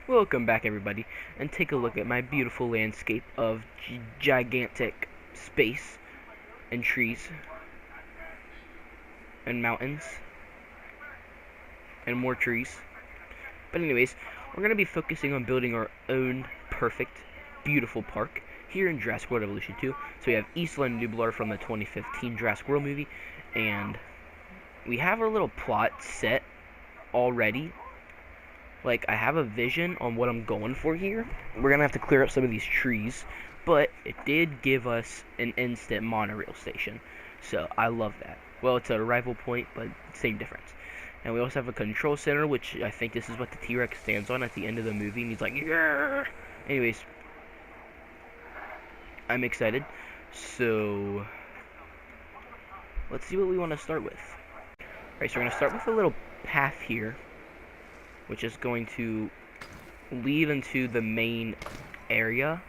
Welcome back, everybody, and take a look at my beautiful landscape of gigantic space and trees and mountains and more trees. But anyways, we're going to be focusing on building our own perfect, beautiful park here in Jurassic World Evolution 2. So we have Isla Nublar from the 2015 Jurassic World movie, and we have our little plot set already. Like, I have a vision on what I'm going for here. We're going to have to clear up some of these trees, but it did give us an instant monorail station. So, I love that. Well, it's a arrival point, but same difference. And we also have a control center, which I think this is what the T-Rex stands on at the end of the movie, and he's like, yeah! Anyways, I'm excited. So, let's see what we want to start with. Alright, so we're going to start with a little path here, which is going to lead into the main area.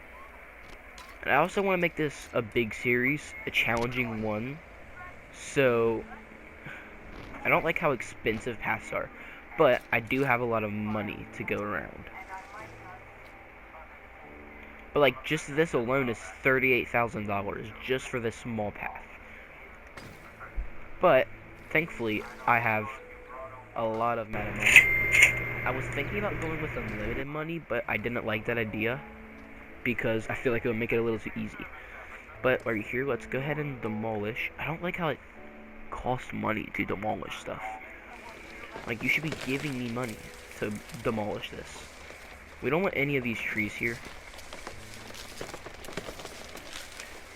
And I also want to make this a big series, a challenging one. So, I don't like how expensive paths are, but I do have a lot of money to go around. But like, just this alone is $38,000 just for this small path. But, thankfully, I have a lot of money. I was thinking about going with unlimited money, but I didn't like that idea because I feel like it would make it a little too easy. But right here, let's go ahead and demolish. I don't like how it costs money to demolish stuff. Like, you should be giving me money to demolish this. We don't want any of these trees here.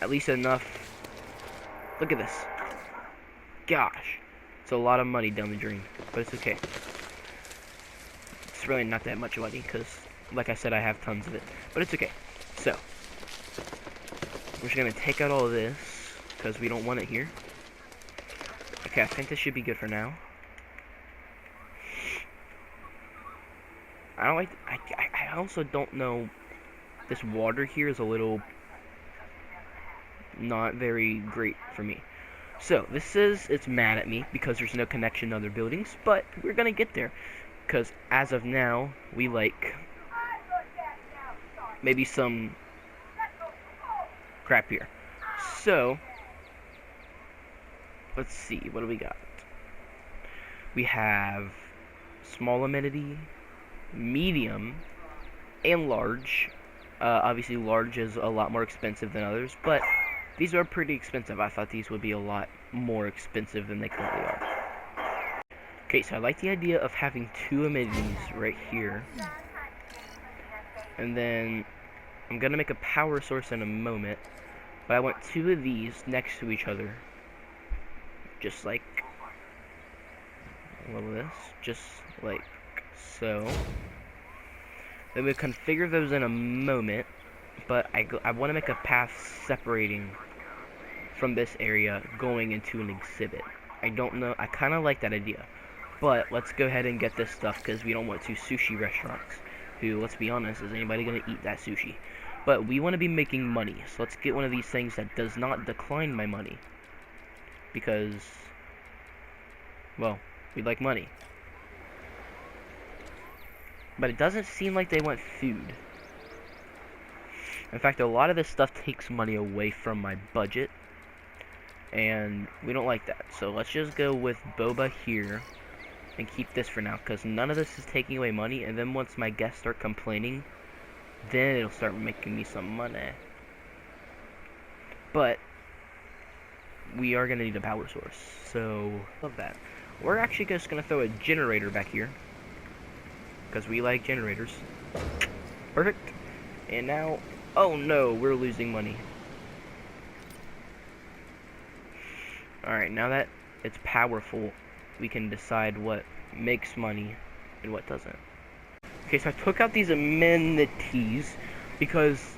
At least enough. Look at this. Gosh. It's a lot of money down the drain, but it's okay. It's really not that much money because, like I said, I have tons of it. But it's okay. So, we're just going to take out all of this because we don't want it here. Okay, I think this should be good for now. I don't like... I also don't know... This water here is a little... not very great for me. So, this says it's mad at me because there's no connection to other buildings, but we're going to get there. Because as of now, we like maybe some crap here. So, let's see, what do we got? We have small amenity, medium, and large. Obviously, large is a lot more expensive than others, but these are pretty expensive. I thought these would be a lot more expensive than they currently are. Okay, so I like the idea of having two amenities right here. And then I'm going to make a power source in a moment. But I want two of these next to each other. Just like all of this. Just like so. Then we'll configure those in a moment. But I want to make a path separating from this area going into an exhibit. I don't know. I kind of like that idea. But let's go ahead and get this stuff because we don't want two sushi restaurants. Who, let's be honest, is anybody going to eat that sushi? But we want to be making money. So let's get one of these things that does not decline my money. Because, well, we like money. But it doesn't seem like they want food. In fact, a lot of this stuff takes money away from my budget. And we don't like that. So let's just go with boba here. And keep this for now, because none of this is taking away money, and then once my guests start complaining, then it'll start making me some money. But, we are going to need a power source, so, love that. We're actually just going to throw a generator back here, because we like generators. Perfect. And now, oh no, we're losing money. Alright, now that it's powerful, we can decide what makes money and what doesn't. Okay, so I took out these amenities because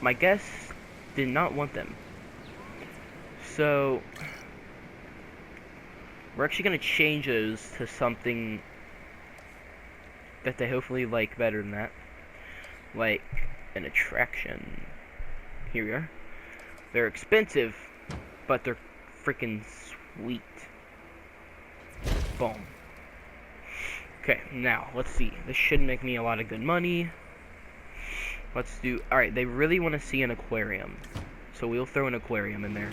my guests did not want them. So, we're actually going to change those to something that they hopefully like better than that. Like an attraction. Here we are. They're expensive, but they're freaking sweet. Boom. Okay, now, let's see. This should make me a lot of good money. Let's do... Alright, they really want to see an aquarium. So we'll throw an aquarium in there.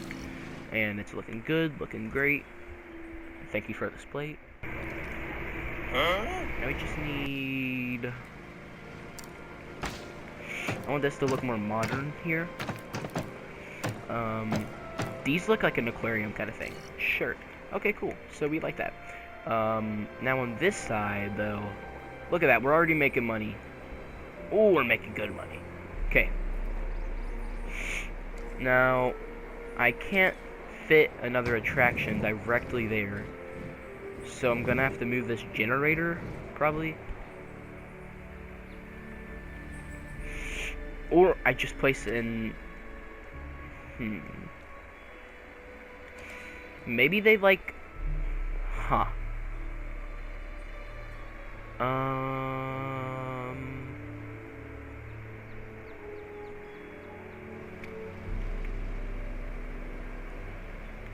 And it's looking good, looking great. Thank you for this plate. Now we just need... I want this to look more modern here. These look like an aquarium kind of thing. Sure. Okay, cool. So we like that. Now on this side, though, look at that. We're already making money. Oh, we're making good money. Okay. Now, I can't fit another attraction directly there. So I'm gonna have to move this generator, probably. Or I just place it in... Maybe they like... Huh.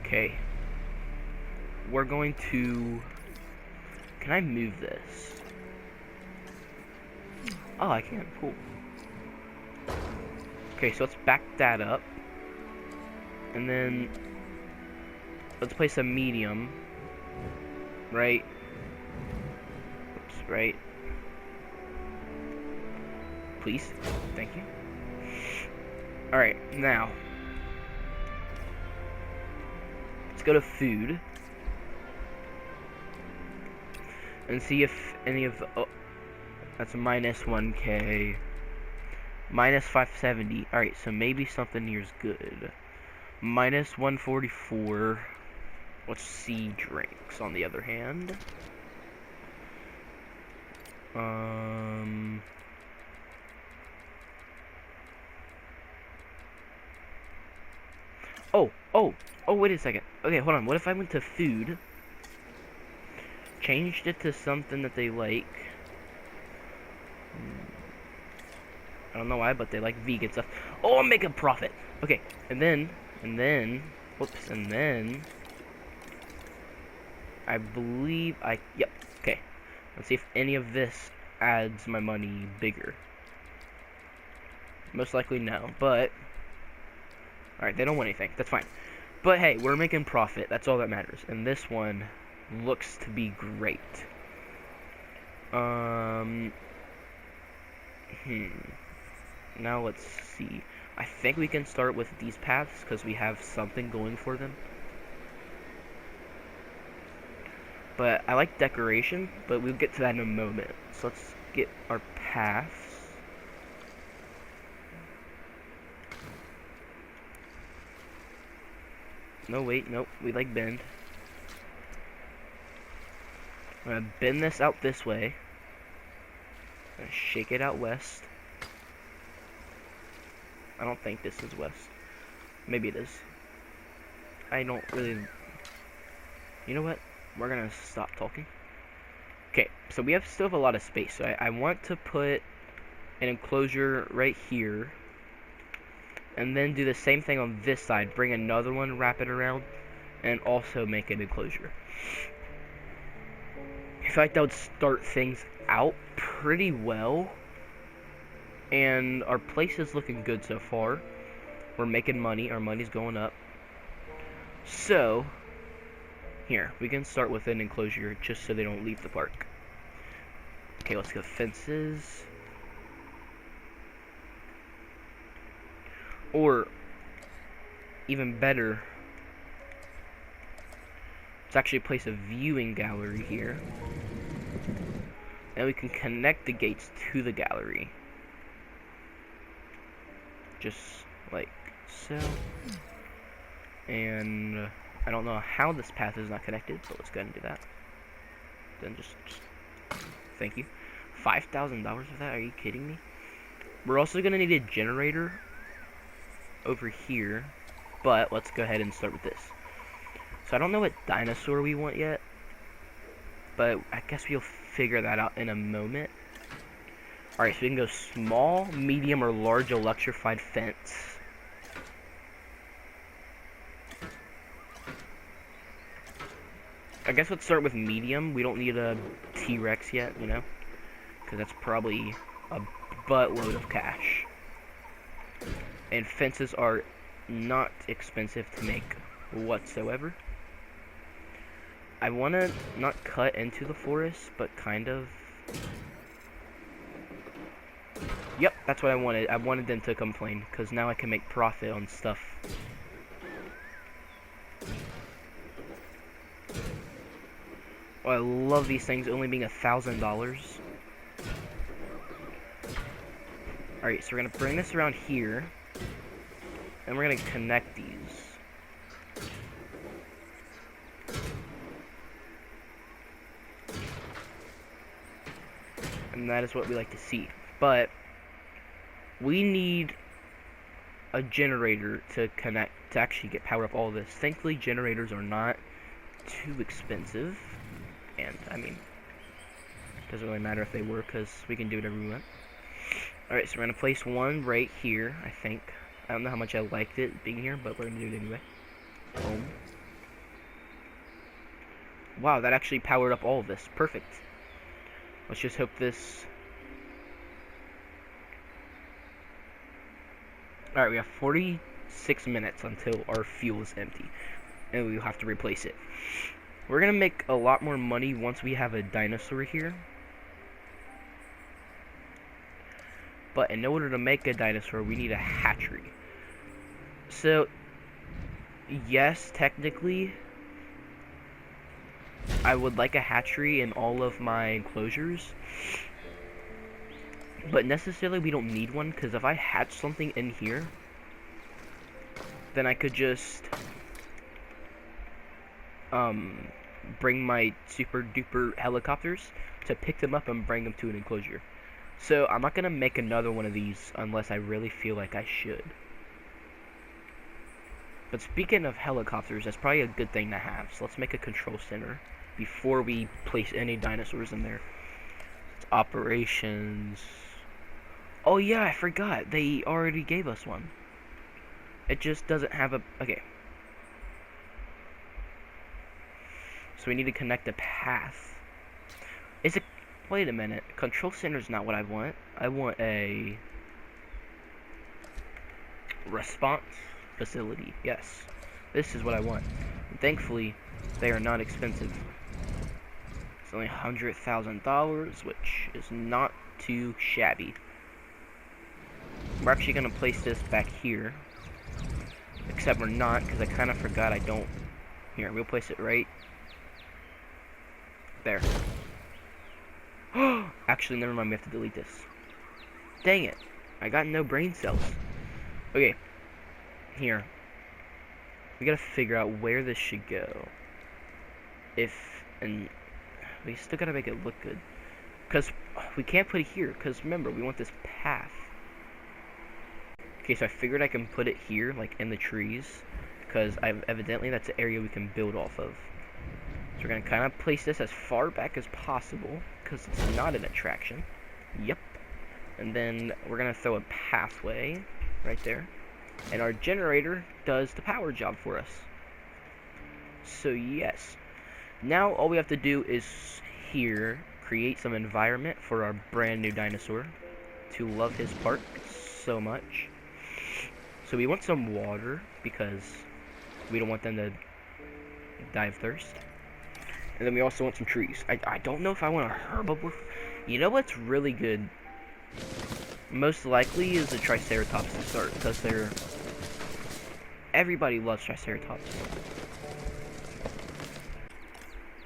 Okay. We're going to... Can I move this? Oh, I can. Cool. Okay, so let's back that up. And then... Let's place a medium. Right? Oops, right. Please. Thank you. Alright, now. Let's go to food. And see if any of the... Oh, that's a minus 1k. Minus 570. Alright, so maybe something here's good. Minus 144. Let's see drinks, on the other hand. Oh, wait a second. Okay, hold on. What if I went to food, changed it to something that they like? I don't know why, but they like vegan stuff. Oh, I'm making profit. Okay, and then, whoops, and then, I believe yep, okay. Let's see if any of this adds my money bigger. Most likely no, but, alright, they don't want anything. That's fine. But hey, we're making profit. That's all that matters. And this one looks to be great. Now let's see. I think we can start with these paths because we have something going for them. But I like decoration, but we'll get to that in a moment. So let's get our paths. No, wait, nope, we like bend. I'm gonna bend this out this way. I'm gonna shake it out west. I don't think this is west. Maybe it is. I don't really... You know what? We're gonna stop talking. Okay, so we still have a lot of space. So I want to put an enclosure right here. And then do the same thing on this side. Bring another one, wrap it around, and also make an enclosure. I feel like that would start things out pretty well. And our place is looking good so far. We're making money. Our money's going up. So, here, we can start with an enclosure just so they don't leave the park. Okay, let's go fences. Or, even better, let's actually place a viewing gallery here. And we can connect the gates to the gallery. Just like so. And I don't know how this path is not connected, but let's go ahead and do that. Then just thank you. $5,000 for that? Are you kidding me? We're also gonna need a generator over here, but let's go ahead and start with this. So I don't know what dinosaur we want yet, but I guess we'll figure that out in a moment. Alright, so we can go small, medium, or large electrified fence. I guess let's start with medium. We don't need a T-Rex yet, you know? Because that's probably a buttload of cash. And fences are not expensive to make whatsoever. I want to not cut into the forest, but kind of. Yep, that's what I wanted. I wanted them to complain, because now I can make profit on stuff. Oh, I love these things only being $1,000. Alright, so we're going to bring this around here. And we're going to connect these. And that is what we like to see. But we need a generator to connect, to actually get power up all this. Thankfully, generators are not too expensive. And, I mean, it doesn't really matter if they were, because we can do whatever we want. Alright, so we're going to place one right here, I think. I don't know how much I liked it being here, but we're going to do it anyway. Boom. Wow, that actually powered up all of this. Perfect. Let's just hope this... Alright, we have 46 minutes until our fuel is empty. And we'll have to replace it. We're going to make a lot more money once we have a dinosaur here. But in order to make a dinosaur, we need a hatchery. So, yes, technically, I would like a hatchery in all of my enclosures. But necessarily, we don't need one, because if I hatch something in here, then I could just bring my super duper helicopters to pick them up and bring them to an enclosure. So I'm not gonna make another one of these unless I really feel like I should. But speaking of helicopters, that's probably a good thing to have. So let's make a control center before we place any dinosaurs in there. It's operations. Oh yeah, I forgot. They already gave us one. It just doesn't have a... Okay. So we need to connect a path. Is it... Wait a minute. Control center is not what I want. I want a... response facility. Yes. This is what I want. And thankfully, they are not expensive. It's only $100,000, which is not too shabby. We're actually going to place this back here. Except we're not, because I kind of forgot I don't... Here, we'll place it right there. Actually, never mind, we have to delete this. Dang it. I got no brain cells. Okay. Here. We gotta figure out where this should go. And we still gotta make it look good. Because we can't put it here, because remember, we want this path. Okay, so I figured I can put it here, like in the trees. Because evidently that's the area we can build off of. So we're going to kind of place this as far back as possible, because it's not an attraction. Yep. And then we're going to throw a pathway right there. And our generator does the power job for us. So yes. Now all we have to do is here create some environment for our brand new dinosaur to love his park so much. So we want some water, because we don't want them to die of thirst. And then we also want some trees. I don't know if I want a herbivore. You know what's really good? Most likely is a Triceratops to start, because they're... Everybody loves Triceratops.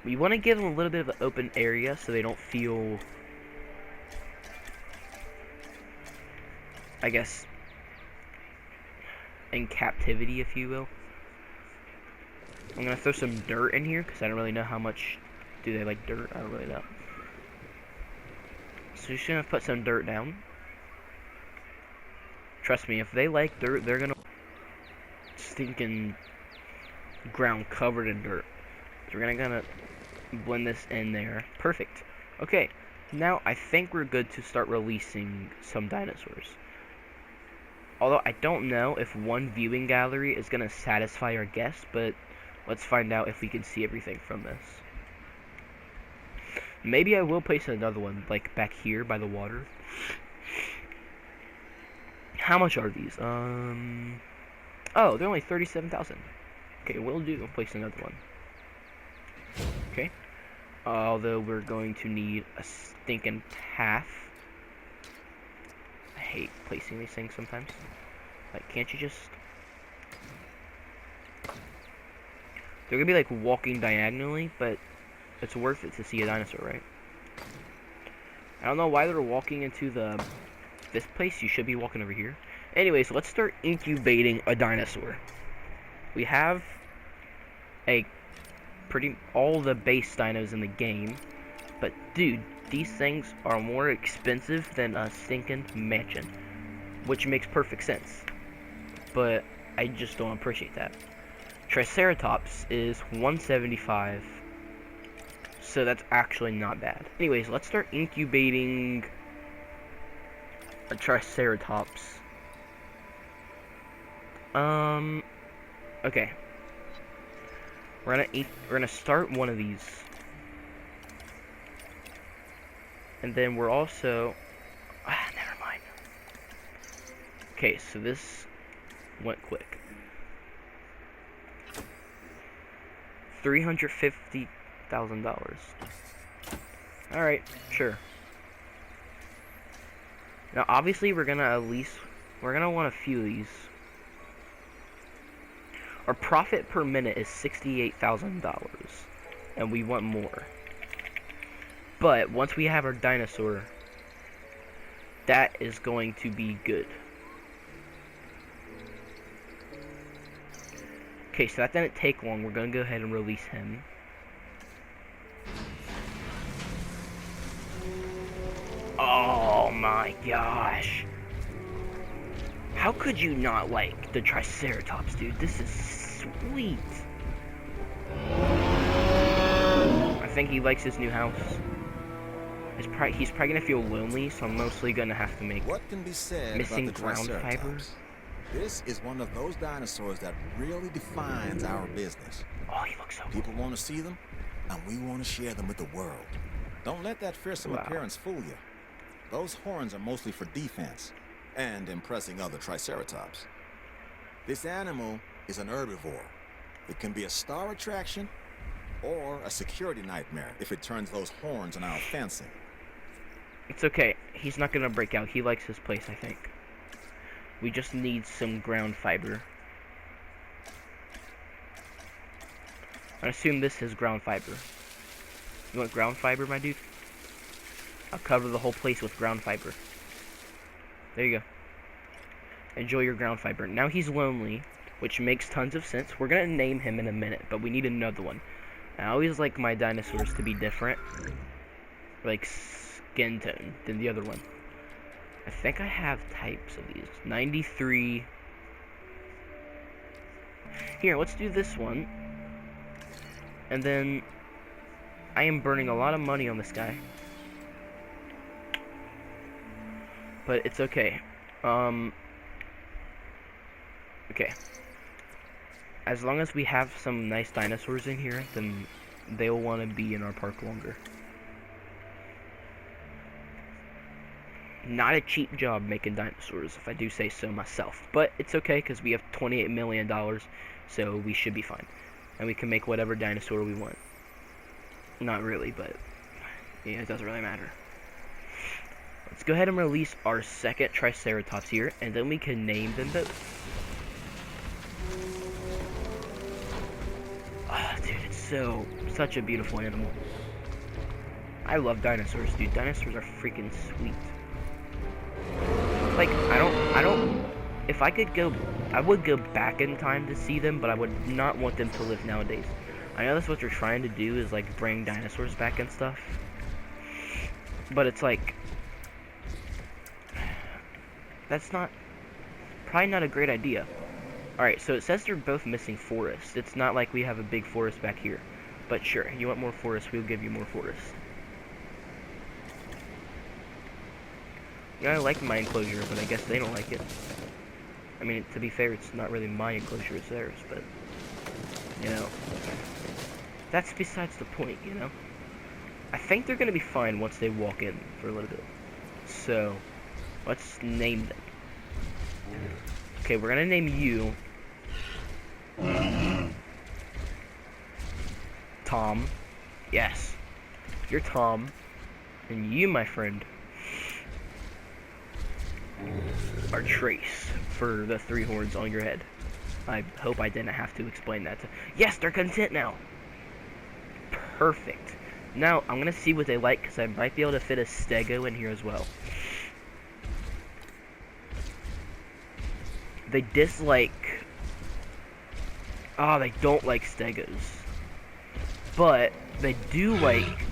We want to give them a little bit of an open area so they don't feel... I guess... in captivity, if you will. I'm gonna throw some dirt in here because I don't really know how much do they like dirt. I don't really know. So just gonna put some dirt down. Trust me, if they like dirt, they're gonna stinking ground covered in dirt. So we're gonna blend this in there. Perfect. Okay, now I think we're good to start releasing some dinosaurs. Although I don't know if one viewing gallery is gonna satisfy our guests, but let's find out if we can see everything from this. Maybe I will place another one, like back here by the water. How much are these? Oh, they're only 37,000. Okay, we'll do. I'll place another one. Okay. Although we're going to need a stinking path. I hate placing these things sometimes. Like, can't you just... They're gonna be like walking diagonally, but it's worth it to see a dinosaur, right? I don't know why they're walking into this place. You should be walking over here. Anyways, let's start incubating a dinosaur. We have all the base dinos in the game, but dude, these things are more expensive than a stinking mansion, which makes perfect sense. But I just don't appreciate that. Triceratops is 175, so that's actually not bad. Anyways, let's start incubating a Triceratops. Okay. We're gonna start one of these, and then we're also never mind. Okay, so this went quick. $350,000. All right, sure. Now, obviously, we're gonna want a few of these. Our profit per minute is $68,000, and we want more. But once we have our dinosaur, that is going to be good. Okay, so that didn't take long. We're going to go ahead and release him. Oh my gosh. How could you not like the Triceratops, dude? This is sweet. I think he likes his new house. He's probably going to feel lonely, so I'm mostly going to have to make what can be said missing about the ground Triceratops? fibers. This is one of those dinosaurs that really defines our business. Oh, he looks so cool. People want to see them, and we want to share them with the world. Don't let that fearsome appearance fool you. Those horns are mostly for defense and impressing other Triceratops. This animal is an herbivore. It can be a star attraction or a security nightmare if it turns those horns on our fencing. It's okay. He's not going to break out. He likes his place, I think. We just need some ground fiber. I assume this is ground fiber. You want ground fiber, my dude? I'll cover the whole place with ground fiber. There you go. Enjoy your ground fiber. Now he's lonely, which makes tons of sense. We're gonna name him in a minute, but we need another one. I always like my dinosaurs to be different, like skin tone, than the other one. I think I have types of these. 93. Here, let's do this one. And then I am burning a lot of money on this guy. But it's okay. Okay. As long as we have some nice dinosaurs in here, then they'll want to be in our park longer. Not a cheap job making dinosaurs, if I do say so myself. But it's okay, because we have $28 million, so we should be fine. And we can make whatever dinosaur we want. Not really, but yeah, it doesn't really matter. Let's go ahead and release our second Triceratops here, and then we can name them both. Oh, dude, it's such a beautiful animal. I love dinosaurs, dude. Dinosaurs are freaking sweet. Like, I don't, if I could go, I would go back in time to see them, but I would not want them to live nowadays. I know that's what you're trying to do, is like bring dinosaurs back and stuff. But it's like, that's probably not a great idea. Alright, so it says they're both missing forests. It's not like we have a big forest back here. But sure, you want more forest, we'll give you more forest. Yeah, I like my enclosure, but I guess they don't like it. I mean, to be fair, it's not really my enclosure, it's theirs, but, you know, that's besides the point, you know? I think they're gonna be fine once they walk in for a little bit. So, let's name them. Okay, we're gonna name you Tom. Yes, you're Tom. And you, my friend, are Trace for the 3 horns on your head. I hope I didn't have to explain that. Yes, they're content now. Perfect. Now, I'm going to see what they like, because I might be able to fit a stego in here as well. They dislike... Ah, they don't like stegos. But, they do like...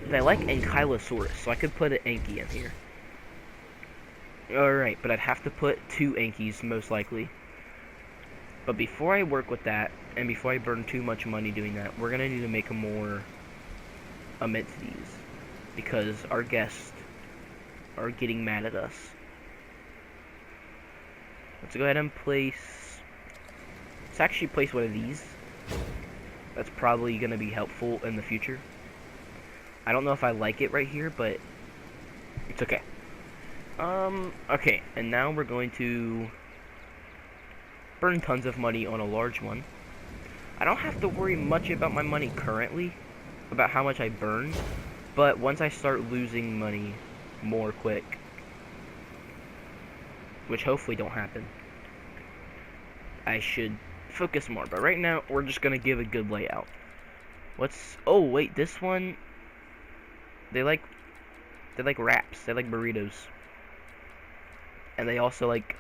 They like Ankylosaurus, so I could put an Anky in here. Alright, but I'd have to put 2 Ankies, most likely. But before I work with that, and before I burn too much money doing that, we're going to need to make more amenities. Because our guests are getting mad at us. Let's go ahead and place... Let's actually place one of these. That's probably going to be helpful in the future. I don't know if I like it right here, but it's okay. Okay, and now we're going to burn tons of money on a large one. I don't have to worry much about my money currently, about how much I burn, but once I start losing money more quick, which hopefully don't happen, I should focus more. But right now, we're just gonna give a good layout. Oh wait, this one, they like wraps, they like burritos. And they also like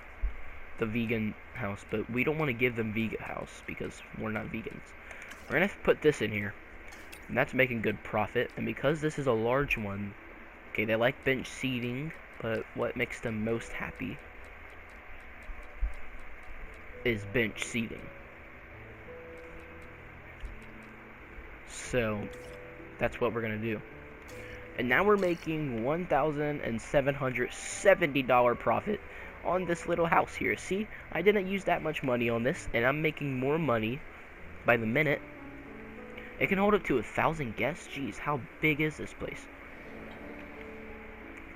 the vegan house, but we don't want to give them vegan house because we're not vegans. We're going to put this in here, and that's making good profit. And because this is a large one, okay, they like bench seating, but what makes them most happy is bench seating. So, that's what we're going to do. And now we're making $1,770 profit on this little house here. See, I didn't use that much money on this, and I'm making more money by the minute. It can hold up to 1,000 guests. Jeez, how big is this place?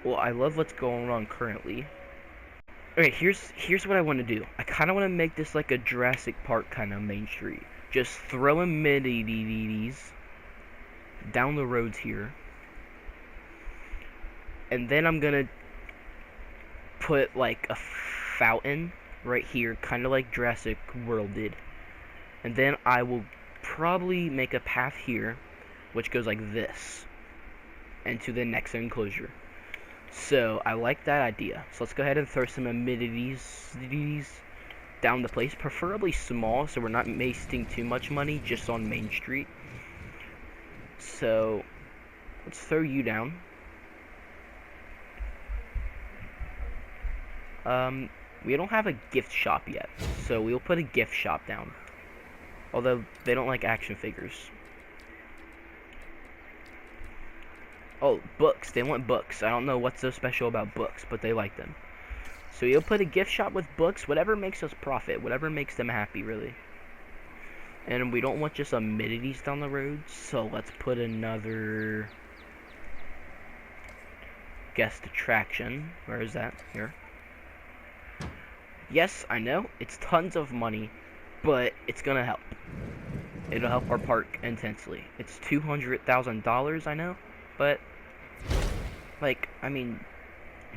Well, I love what's going on currently. Okay, here's what I want to do. I kind of want to make this like a Jurassic Park kind of main street. Just throwing amenities down the roads here. And then I'm gonna put like a fountain right here, kind of like Jurassic World did. And then I will probably make a path here, which goes like this, and to the next enclosure. So I like that idea. So let's go ahead and throw some amenities down the place, preferably small, so we're not wasting too much money just on Main Street. So let's throw you down. We don't have a gift shop yet, so we'll put a gift shop down. Although, they don't like action figures. Oh, books. They want books. I don't know what's so special about books, but they like them. So you'll put a gift shop with books, whatever makes us profit, whatever makes them happy, really. And we don't want just amenities down the road, so let's put another guest attraction. Where is that? Here. Yes, I know, it's tons of money, but it's gonna help. It'll help our park intensely. It's $200,000, I know, but, like, I mean,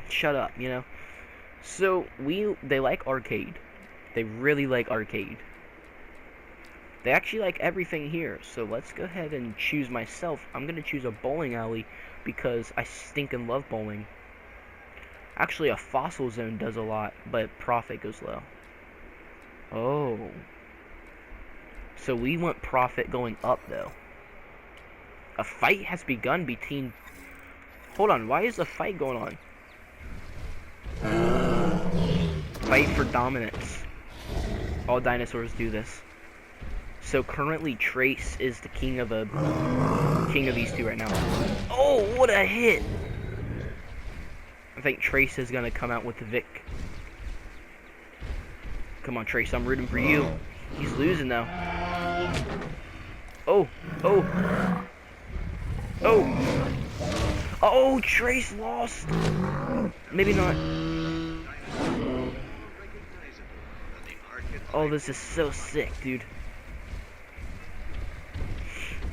shut up, you know? So, they like arcade. They really like arcade. They actually like everything here, so let's go ahead and choose myself. I'm gonna choose a bowling alley because I stinking love bowling. Actually, a fossil zone does a lot, but profit goes low. Oh. So we want profit going up, though. A fight has begun between... Hold on, why is a fight going on? Fight for dominance. All dinosaurs do this. So currently, Trace is the king of these two right now. Oh, what a hit! I think Trace is gonna come out with the Vic. Come on, Trace, I'm rooting for you. He's losing though. Oh. Oh! Oh, Trace lost! Maybe not. Oh, this is so sick, dude.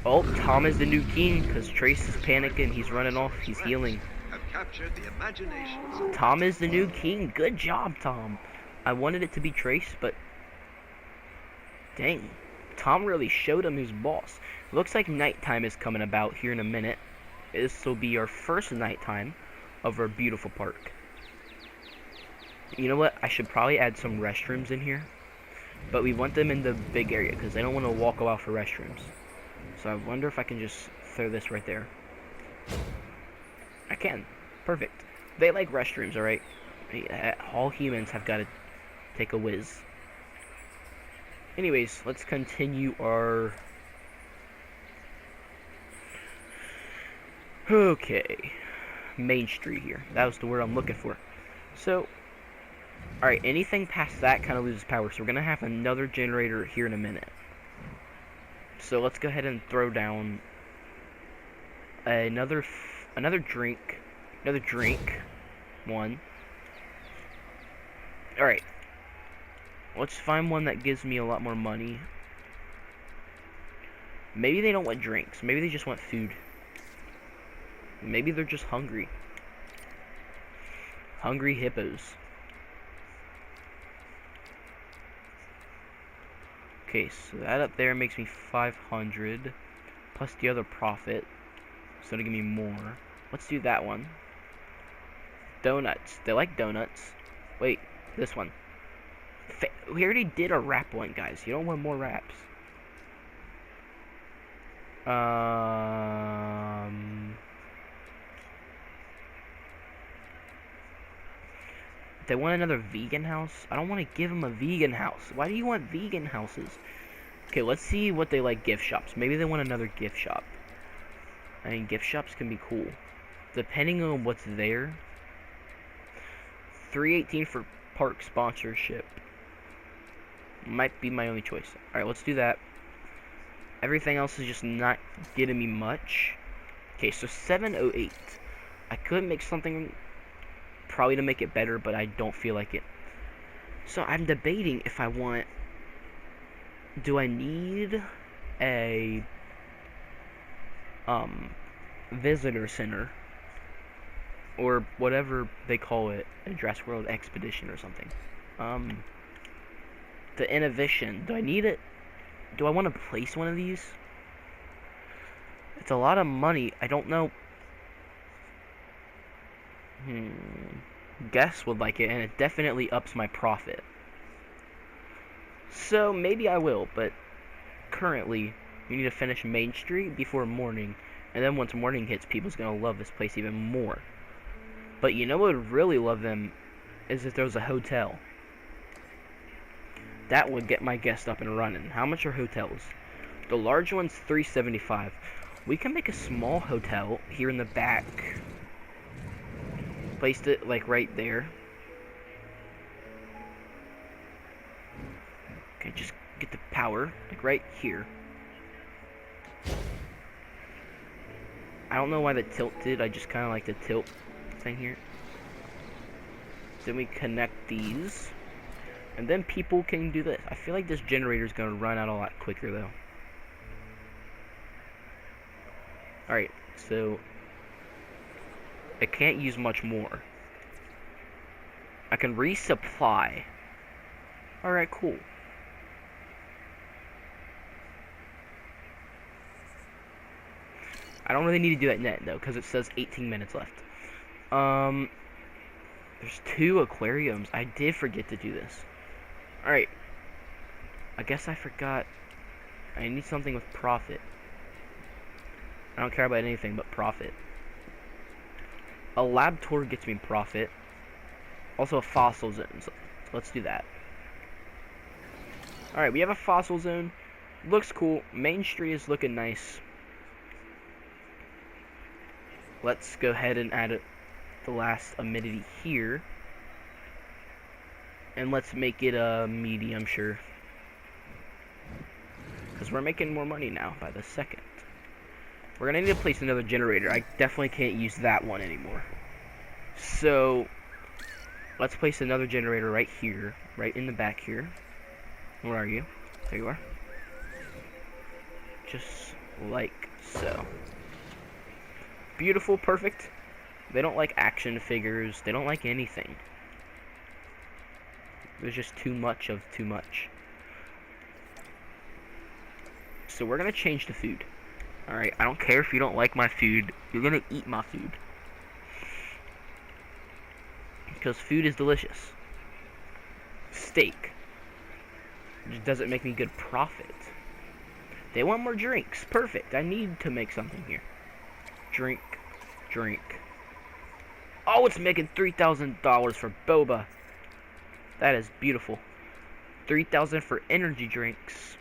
Oh, Tom is the new king, because Trace is panicking. He's running off. He's healing. Tom is the new king. Good job, Tom. I wanted it to be Trace, but... dang. Tom really showed him who's boss. Looks like nighttime is coming about here in a minute. This will be our first nighttime of our beautiful park. You know what? I should probably add some restrooms in here. But we want them in the big area, because they don't want to walk a while for restrooms. So I wonder if I can just throw this right there. I can. Perfect. They like restrooms, alright? All humans have got to take a whiz. Anyways, let's continue our... okay. Main Street here. That was the word I'm looking for. So, alright, anything past that kind of loses power. So we're going to have another generator here in a minute. So let's go ahead and throw down another drink. One. Alright. Let's find one that gives me a lot more money. Maybe they don't want drinks. Maybe they just want food. Maybe they're just hungry. Hungry hippos. Okay, so that up there makes me 500. Plus the other profit. So it'll give me more. Let's do that one. Donuts. They like donuts. Wait, this one. We already did a wrap one, guys. You don't want more wraps. They want another vegan house? I don't want to give them a vegan house. Why do you want vegan houses? Okay, let's see what they like gift shops. Maybe they want another gift shop. I mean, gift shops can be cool. Depending on what's there. $3.18 for park sponsorship. Might be my only choice. Alright, let's do that. Everything else is just not getting me much. Okay, so 708. I could make something probably to make it better, but I don't feel like it. So I'm debating if I want... do I need a visitor center or whatever they call it, a Jurassic World expedition or something? The innovation. Do I need it? Do I want to place one of these? It's a lot of money. I don't know. Guess would like it, and it definitely ups my profit. So maybe I will, but currently we need to finish Main Street before morning, and then once morning hits, people's gonna love this place even more. But you know what would really love them is if there was a hotel. That would get my guests up and running. How much are hotels? The large one's $3.75. We can make a small hotel here in the back. Placed it like right there. Okay, just get the power like right here. I don't know why the tilt did. I just kind of like the tilt thing here. Then we connect these. And then people can do this. I feel like this generator is going to run out a lot quicker, though. Alright, so... I can't use much more. I can resupply. Alright, cool. I don't really need to do that net, though, because it says 18 minutes left. There's 2 aquariums. I did forget to do this. Alright. I guess I forgot. I need something with profit. I don't care about anything but profit. A lab tour gets me profit. Also a fossil zone. So let's do that. Alright, we have a fossil zone. Looks cool. Main Street is looking nice. Let's go ahead and add the last amenity here. And let's make it a medium, sure. Because we're making more money now by the second. We're gonna need to place another generator. I definitely can't use that one anymore. So let's place another generator right here, right in the back here. Where are you? There you are. Just like so. Beautiful, perfect. They don't like action figures. They don't like anything. There's just too much of too much. So we're gonna change the food. Alright, I don't care if you don't like my food. You're gonna eat my food. Because food is delicious. Steak. Just doesn't make me good profit. They want more drinks. Perfect. I need to make something here. Drink. Drink. Oh, it's making $3,000 for boba. That is beautiful. $3,000 for energy drinks.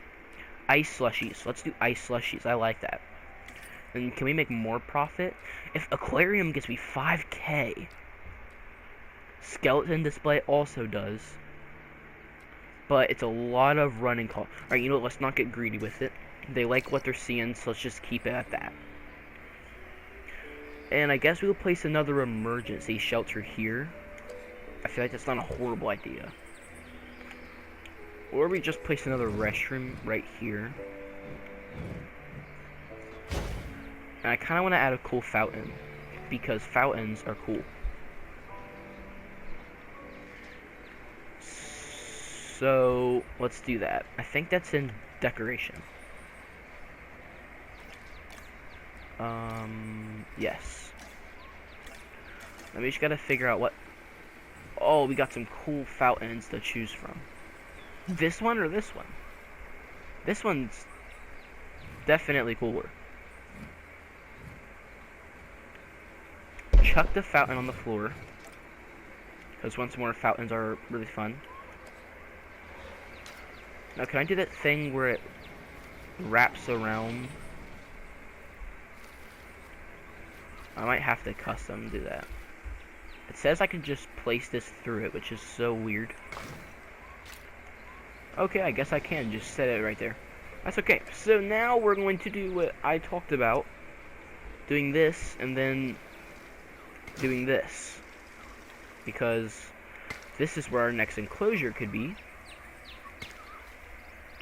Ice slushies. Let's do ice slushies. I like that. And can we make more profit? If aquarium gets me 5K. Skeleton display also does. But it's a lot of running cost. Alright, you know what? Let's not get greedy with it. They like what they're seeing, so let's just keep it at that. And I guess we'll place another emergency shelter here. I feel like that's not a horrible idea. Or we just place another restroom right here. And I kind of want to add a cool fountain. Because fountains are cool. So, let's do that. I think that's in decoration. Yes. Then we just gotta figure out what... Oh, we got some cool fountains to choose from. This one or this one? This one's definitely cooler. Chuck the fountain on the floor. Because once more, fountains are really fun. Now, can I do that thing where it wraps around? I might have to custom do that. It says I can just place this through it, which is so weird. Okay, I guess I can just set it right there. That's okay. So now we're going to do what I talked about. Doing this, and then doing this. Because this is where our next enclosure could be.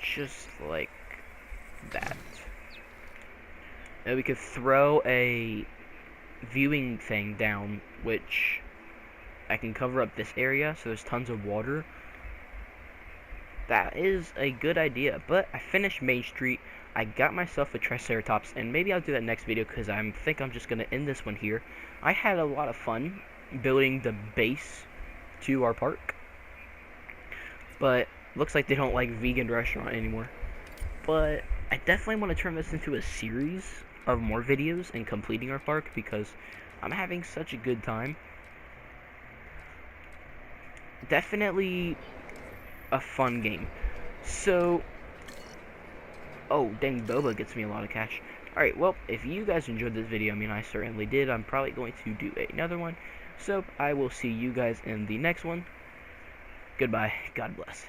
Just like that. And we could throw a viewing thing down, which I can cover up this area so there's tons of water. That is a good idea. But I finished Main Street. I got myself a Triceratops, and maybe I'll do that next video because I think I'm just going to end this one here. I had a lot of fun building the base to our park. But looks like they don't like vegan restaurant anymore. But I definitely want to turn this into a series of more videos and completing our park because I'm having such a good time. Definitely a fun game. So, oh dang, boba gets me a lot of cash. Alright, well, if you guys enjoyed this video, I mean I certainly did, I'm probably going to do another one. So I will see you guys in the next one. Goodbye. God bless.